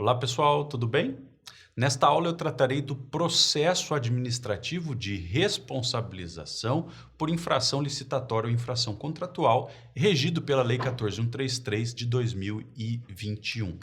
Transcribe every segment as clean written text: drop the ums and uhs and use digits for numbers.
Olá pessoal, tudo bem? Nesta aula eu tratarei do processo administrativo de responsabilização por infração licitatória ou infração contratual, regido pela Lei 14.133 de 2021.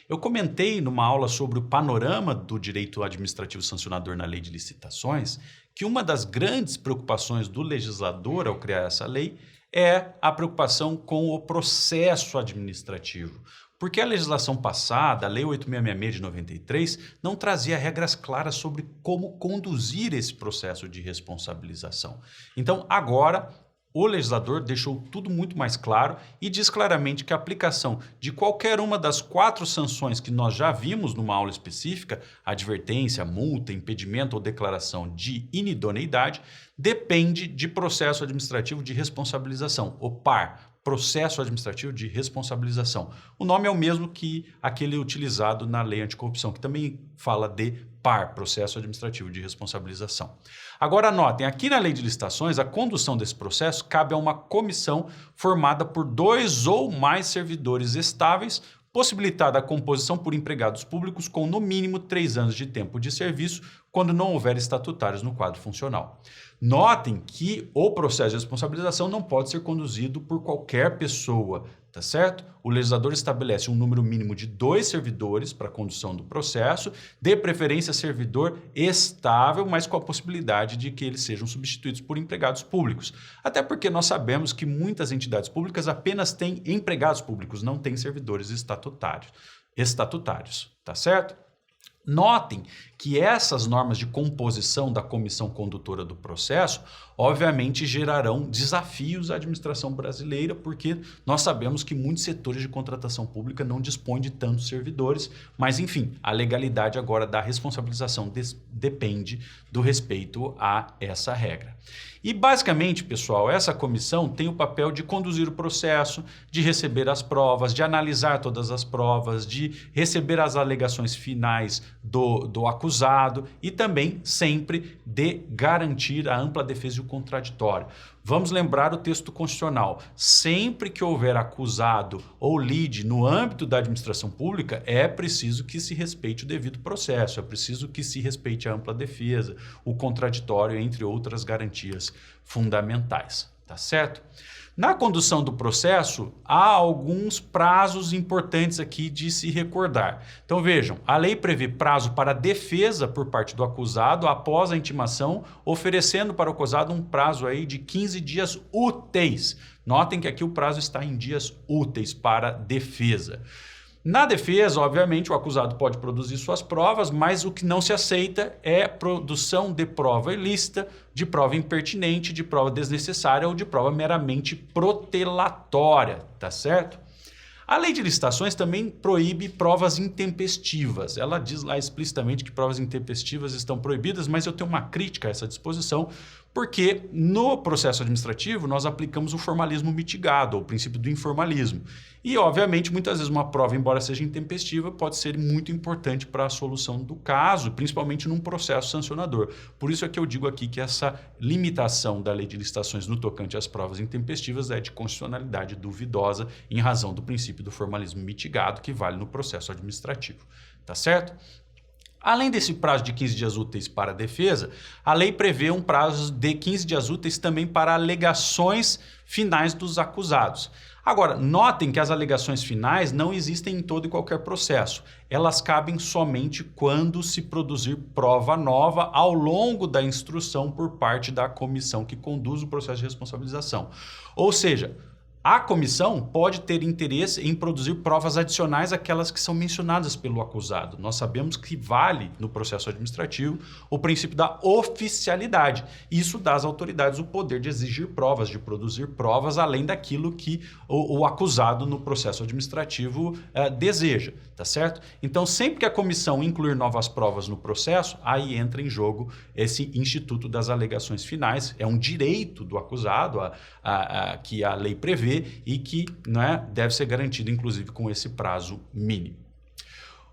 Eu comentei numa aula sobre o panorama do direito administrativo sancionador na Lei de Licitações que uma das grandes preocupações do legislador ao criar essa lei é a preocupação com o processo administrativo. Porque a legislação passada, a Lei 8.666 de 93, não trazia regras claras sobre como conduzir esse processo de responsabilização. Então, agora, o legislador deixou tudo muito mais claro e diz claramente que a aplicação de qualquer uma das 4 sanções que nós já vimos numa aula específica, advertência, multa, impedimento ou declaração de inidoneidade, depende de processo administrativo de responsabilização, o PAR, Processo Administrativo de Responsabilização. O nome é o mesmo que aquele utilizado na Lei Anticorrupção, que também fala de PAR, Processo Administrativo de Responsabilização. Agora anotem, aqui na Lei de Licitações, a condução desse processo cabe a uma comissão formada por 2 ou mais servidores estáveis, possibilitada a composição por empregados públicos com no mínimo 3 anos de tempo de serviço, quando não houver estatutários no quadro funcional. Notem que o processo de responsabilização não pode ser conduzido por qualquer pessoa, tá certo? O legislador estabelece um número mínimo de 2 servidores para a condução do processo, de preferência servidor estável, mas com a possibilidade de que eles sejam substituídos por empregados públicos. Até porque nós sabemos que muitas entidades públicas apenas têm empregados públicos, não têm servidores estatutários, tá certo? Notem que essas normas de composição da comissão condutora do processo, obviamente, gerarão desafios à administração brasileira, porque nós sabemos que muitos setores de contratação pública não dispõem de tantos servidores, mas, enfim, a legalidade agora da responsabilização depende do respeito a essa regra. E, basicamente, pessoal, essa comissão tem o papel de conduzir o processo, de receber as provas, de analisar todas as provas, de receber as alegações finais do acusado e também sempre de garantir a ampla defesa e o contraditório. Vamos lembrar o texto constitucional. Sempre que houver acusado ou lide no âmbito da administração pública, é preciso que se respeite o devido processo, é preciso que se respeite a ampla defesa, o contraditório, entre outras garantias fundamentais. Tá certo? Na condução do processo, há alguns prazos importantes aqui de se recordar. Então vejam, a lei prevê prazo para defesa por parte do acusado após a intimação, oferecendo para o acusado um prazo aí de 15 dias úteis. Notem que aqui o prazo está em dias úteis para defesa. Na defesa, obviamente, o acusado pode produzir suas provas, mas o que não se aceita é produção de prova ilícita, de prova impertinente, de prova desnecessária ou de prova meramente protelatória, tá certo? A Lei de Licitações também proíbe provas intempestivas. Ela diz lá explicitamente que provas intempestivas estão proibidas, mas eu tenho uma crítica a essa disposição, porque no processo administrativo nós aplicamos o formalismo mitigado, ou o princípio do informalismo. E, obviamente, muitas vezes uma prova, embora seja intempestiva, pode ser muito importante para a solução do caso, principalmente num processo sancionador. Por isso é que eu digo aqui que essa limitação da Lei de Licitações no tocante às provas intempestivas é de constitucionalidade duvidosa em razão do princípio do formalismo mitigado que vale no processo administrativo. Tá certo? Além desse prazo de 15 dias úteis para a defesa, a lei prevê um prazo de 15 dias úteis também para alegações finais dos acusados. Agora, notem que as alegações finais não existem em todo e qualquer processo. Elas cabem somente quando se produzir prova nova ao longo da instrução por parte da comissão que conduz o processo de responsabilização. Ou seja, a comissão pode ter interesse em produzir provas adicionais àquelas que são mencionadas pelo acusado. Nós sabemos que vale no processo administrativo o princípio da oficialidade. Isso dá às autoridades o poder de exigir provas, de produzir provas além daquilo que o acusado no processo administrativo deseja, tá certo? Então, sempre que a comissão incluir novas provas no processo, aí entra em jogo esse instituto das alegações finais. É um direito do acusado que a lei prevê e que, né, deve ser garantido, inclusive, com esse prazo mínimo.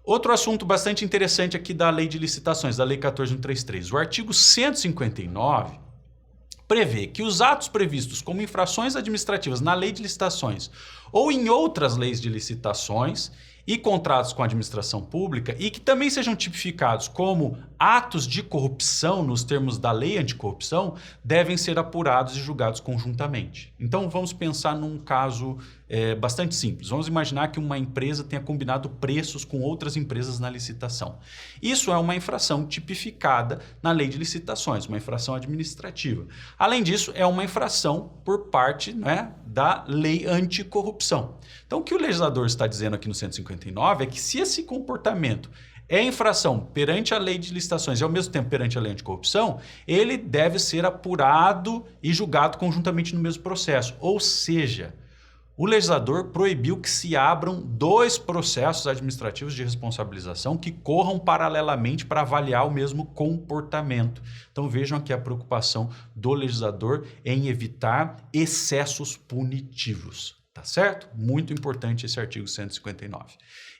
Outro assunto bastante interessante aqui da Lei de Licitações, da Lei 14.133. O artigo 159 prevê que os atos previstos como infrações administrativas na Lei de Licitações ou em outras leis de licitações, e contratos com a administração pública e que também sejam tipificados como atos de corrupção nos termos da lei anticorrupção devem ser apurados e julgados conjuntamente. Então vamos pensar num caso bastante simples. Vamos imaginar que uma empresa tenha combinado preços com outras empresas na licitação. Isso é uma infração tipificada na lei de licitações, uma infração administrativa. Além disso, é uma infração por parte, né, da lei anticorrupção. Então o que o legislador está dizendo aqui no 159 é que se esse comportamento é infração perante a lei de licitações e ao mesmo tempo perante a lei anticorrupção, ele deve ser apurado e julgado conjuntamente no mesmo processo. Ou seja, o legislador proibiu que se abram 2 processos administrativos de responsabilização que corram paralelamente para avaliar o mesmo comportamento. Então vejam aqui a preocupação do legislador em evitar excessos punitivos. Tá certo? Muito importante esse artigo 159.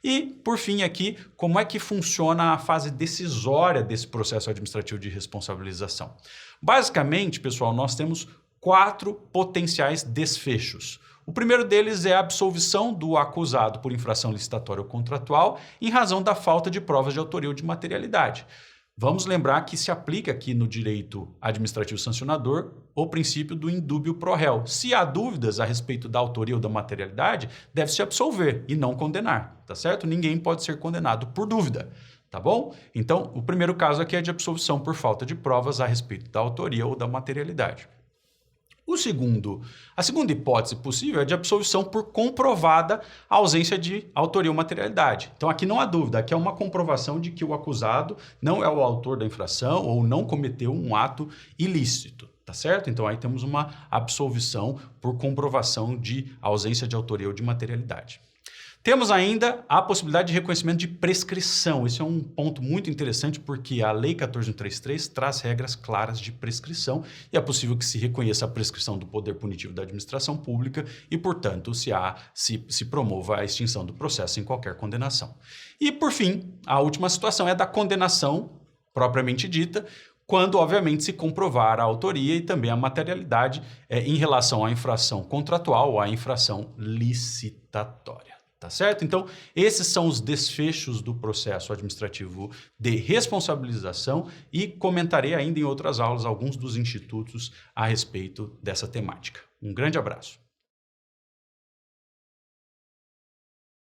E, por fim, aqui, como é que funciona a fase decisória desse processo administrativo de responsabilização? Basicamente, pessoal, nós temos 4 potenciais desfechos. O primeiro deles é a absolvição do acusado por infração licitatória ou contratual em razão da falta de provas de autoria ou de materialidade. Vamos lembrar que se aplica aqui no direito administrativo sancionador o princípio do indúbio pro réu. Se há dúvidas a respeito da autoria ou da materialidade, deve-se absolver e não condenar, tá certo? Ninguém pode ser condenado por dúvida, tá bom? Então, o primeiro caso aqui é de absolvição por falta de provas a respeito da autoria ou da materialidade. A segunda hipótese possível é de absolvição por comprovada ausência de autoria ou materialidade. Então aqui não há dúvida, aqui é uma comprovação de que o acusado não é o autor da infração ou não cometeu um ato ilícito, tá certo? Então aí temos uma absolvição por comprovação de ausência de autoria ou de materialidade. Temos ainda a possibilidade de reconhecimento de prescrição. Esse é um ponto muito interessante porque a Lei 14.133 traz regras claras de prescrição e é possível que se reconheça a prescrição do poder punitivo da administração pública e, portanto, se promova a extinção do processo em qualquer condenação. E, por fim, a última situação é a da condenação propriamente dita, quando, obviamente, se comprovar a autoria e também a materialidade em relação à infração contratual ou à infração licitatória. Tá certo? Então, esses são os desfechos do processo administrativo de responsabilização e comentarei ainda em outras aulas alguns dos institutos a respeito dessa temática. Um grande abraço.